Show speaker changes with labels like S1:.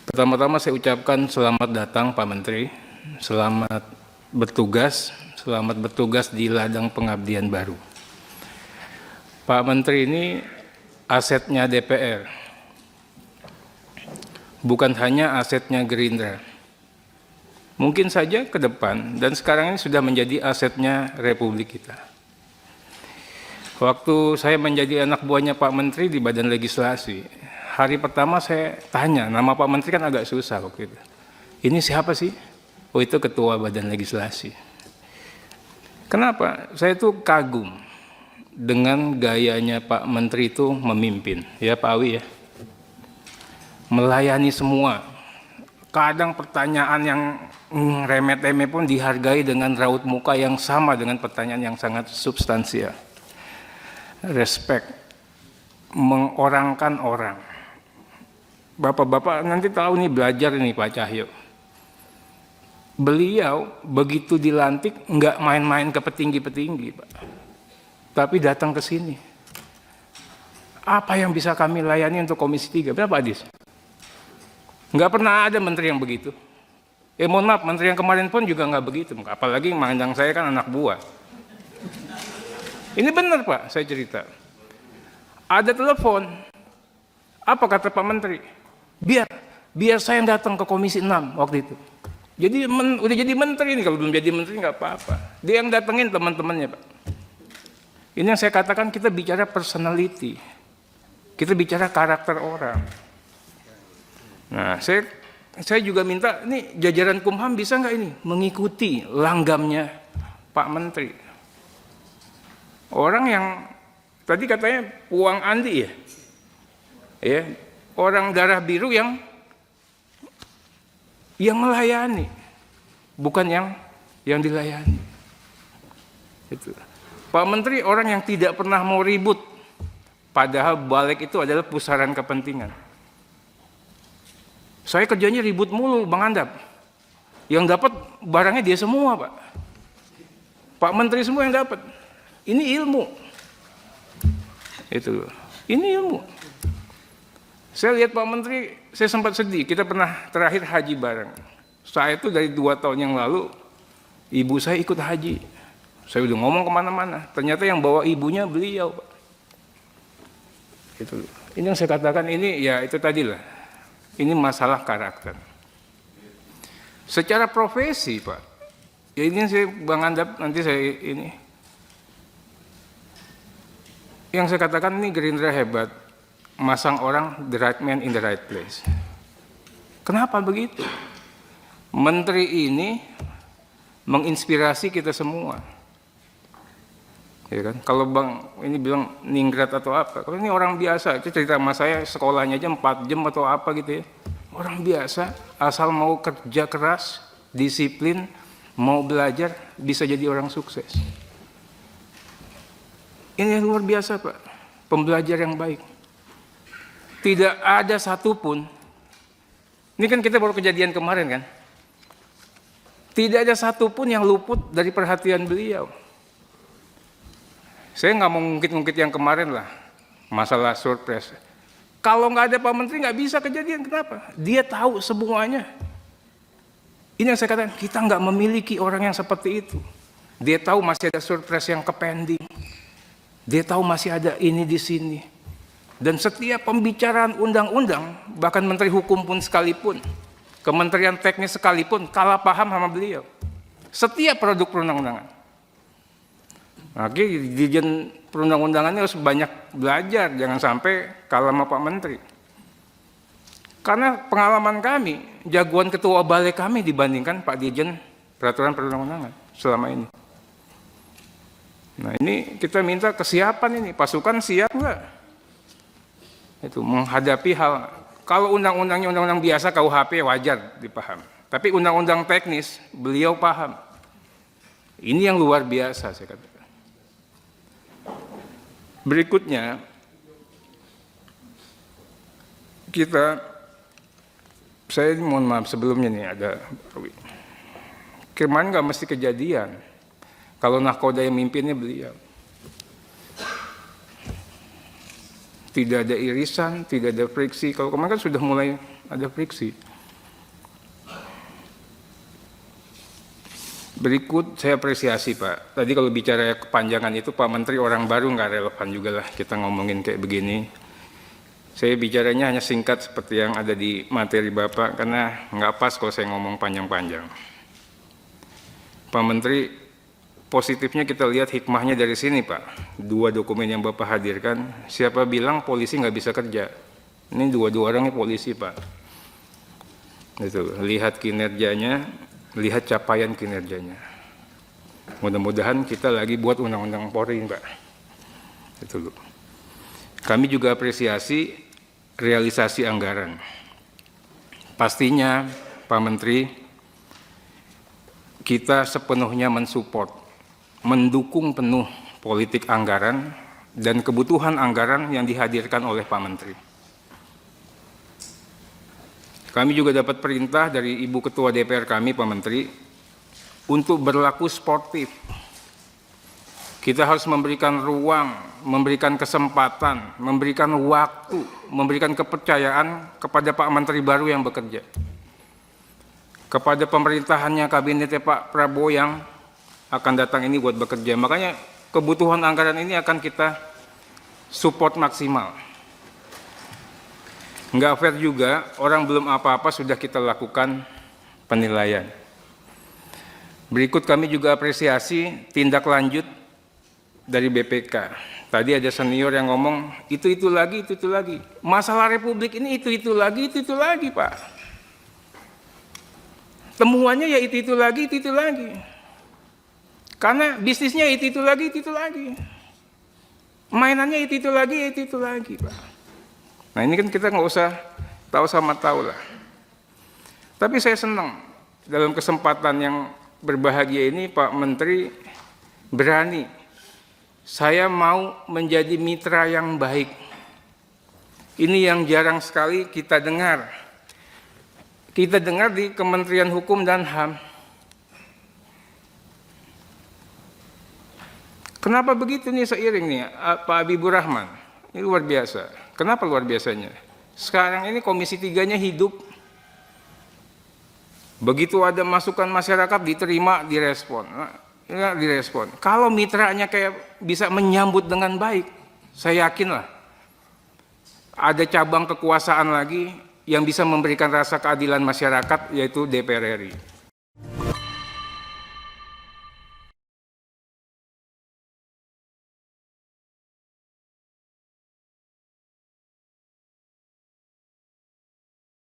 S1: Pertama-tama saya ucapkan selamat datang Pak Menteri, selamat bertugas di ladang pengabdian baru. Pak Menteri ini asetnya DPR, bukan hanya asetnya Gerindra. Mungkin saja ke depan dan sekarang ini sudah menjadi asetnya Republik kita. Waktu saya menjadi anak buahnya Pak Menteri di Badan Legislasi, hari pertama saya tanya, nama Pak Menteri kan agak susah waktu itu. Ini siapa sih? Oh, itu Ketua Badan Legislasi. Kenapa? Saya itu kagum dengan gayanya Pak Menteri itu memimpin. Ya Pak Awi ya. Melayani semua. Kadang pertanyaan yang remeh-temeh pun dihargai dengan raut muka yang sama dengan pertanyaan yang sangat substansial. Respect, mengorangkan orang. Bapak-bapak nanti tahu nih, belajar ini Pak Cahyo. Beliau begitu dilantik nggak main-main ke petinggi-petinggi Pak, tapi datang ke sini. Apa yang bisa kami layani untuk Komisi 3? Berapa Adis? Nggak pernah ada menteri yang begitu. Mohon maaf, menteri yang kemarin pun juga nggak begitu. Apalagi mandang saya kan anak buah. Ini benar Pak, saya cerita. Ada telepon. Apa kata Pak Menteri? Biar saya yang datang ke Komisi 6 waktu itu. Jadi udah jadi menteri ini, kalau belum jadi menteri nggak apa-apa. Dia yang datengin teman-temannya Pak. Ini yang saya katakan, kita bicara personality. Kita bicara karakter orang. Nah, saya juga minta, nih jajaran Kumham bisa nggak ini mengikuti langgamnya Pak Menteri. Orang yang tadi katanya Puang Andi ya, orang darah biru yang melayani, bukan yang dilayani. Itu. Pak Menteri orang yang tidak pernah mau ribut, padahal balik itu adalah pusaran kepentingan. Saya kerjanya ribut mulu, Bang Andap. Yang dapat barangnya dia semua, Pak. Pak Menteri semua yang dapat. Ini ilmu. Itu. Ini ilmu. Saya lihat Pak Menteri, saya sempat sedih. Kita pernah terakhir haji bareng. Saya itu dari 2 tahun yang lalu, ibu saya ikut haji. Saya udah ngomong kemana-mana. Ternyata yang bawa ibunya beliau, Pak. Itu. Ini yang saya katakan, ini ya itu tadilah. Ini masalah karakter. Secara profesi, Pak. Ya ini saya Bang Andap, nanti saya ini. Yang saya katakan ini Gerindra hebat. Masang orang the right man in the right place. Kenapa begitu? Menteri ini menginspirasi kita semua. Ya kan? Kalau Bang ini bilang ningrat atau apa, kalau ini orang biasa, itu cerita sama saya sekolahnya aja 4 jam atau apa gitu ya. Orang biasa, asal mau kerja keras, disiplin, mau belajar, bisa jadi orang sukses. Ini yang luar biasa Pak, pembelajar yang baik. Tidak ada satupun, ini kan kita baru kejadian kemarin kan, tidak ada satupun yang luput dari perhatian beliau. Saya nggak mau ngungkit-ngungkit yang kemarin lah, masalah surprise. Kalau nggak ada Pak Menteri nggak bisa kejadian, kenapa? Dia tahu semuanya. Ini yang saya katakan, kita nggak memiliki orang yang seperti itu. Dia tahu masih ada surprise yang kepending. Dia tahu masih ada ini di sini. Dan setiap pembicaraan undang-undang, bahkan Menteri Hukum pun sekalipun, Kementerian Teknis sekalipun, kalah paham sama beliau. Setiap produk perundang-undangan. Oke, Dirjen perundang-undangannya harus banyak belajar, jangan sampai kalah sama Pak Menteri. Karena pengalaman kami, jagoan ketua balik kami dibandingkan Pak Dirjen peraturan perundang-undangan selama ini. Nah ini kita minta kesiapan ini, pasukan siap nggak? Itu menghadapi hal, kalau undang-undangnya undang-undang biasa KUHP wajar dipaham. Tapi undang-undang teknis beliau paham. Ini yang luar biasa saya katakan. Berikutnya, saya mohon maaf sebelumnya nih ada, kemarin nggak mesti kejadian. Kalau nahkoda yang mimpinnya beliau. Tidak ada irisan, tidak ada friksi. Kalau kemarin kan sudah mulai ada friksi. Berikut saya apresiasi Pak. Tadi kalau bicara kepanjangan itu Pak Menteri orang baru nggak relevan juga lah kita ngomongin kayak begini. Saya bicaranya hanya singkat seperti yang ada di materi Bapak karena nggak pas kalau saya ngomong panjang-panjang. Pak Menteri, positifnya kita lihat hikmahnya dari sini Pak. 2 dokumen yang Bapak hadirkan, siapa bilang polisi nggak bisa kerja? Ini dua orangnya polisi Pak. Itu, lihat kinerjanya, lihat capaian kinerjanya. Mudah-mudahan kita lagi buat undang-undang Polri Pak. Itu loh. Kami juga apresiasi realisasi anggaran. Pastinya Pak Menteri, kita sepenuhnya mensupport, mendukung penuh politik anggaran dan kebutuhan anggaran yang dihadirkan oleh Pak Menteri. Kami juga dapat perintah dari Ibu Ketua DPR kami, Pak Menteri, untuk berlaku sportif. Kita harus memberikan ruang, memberikan kesempatan, memberikan waktu, memberikan kepercayaan kepada Pak Menteri baru yang bekerja. Kepada pemerintahannya, kabinetnya Pak Prabowo yang akan datang ini buat bekerja. Makanya kebutuhan anggaran ini akan kita support maksimal. Nggak fair juga, orang belum apa-apa sudah kita lakukan penilaian. Berikut kami juga apresiasi tindak lanjut dari BPK. Tadi ada senior yang ngomong, itu lagi. Masalah Republik ini itu lagi Pak. Temuannya ya itu lagi. Karena bisnisnya itu lagi. Mainannya itu lagi Pak. Nah ini kan kita nggak usah tahu sama tahu lah. Tapi saya senang dalam kesempatan yang berbahagia ini Pak Menteri berani. Saya mau menjadi mitra yang baik. Ini yang jarang sekali kita dengar. Kita dengar di Kementerian Hukum dan HAM. Kenapa begitu nih seiring nih Pak Habibur Rahman? Ini luar biasa. Kenapa luar biasanya? Sekarang ini Komisi 3-nya hidup. Begitu ada masukan masyarakat diterima, direspon. Ya, direspon. Kalau mitranya kayak bisa menyambut dengan baik, saya yakinlah ada cabang kekuasaan lagi yang bisa memberikan rasa keadilan masyarakat, yaitu DPR RI.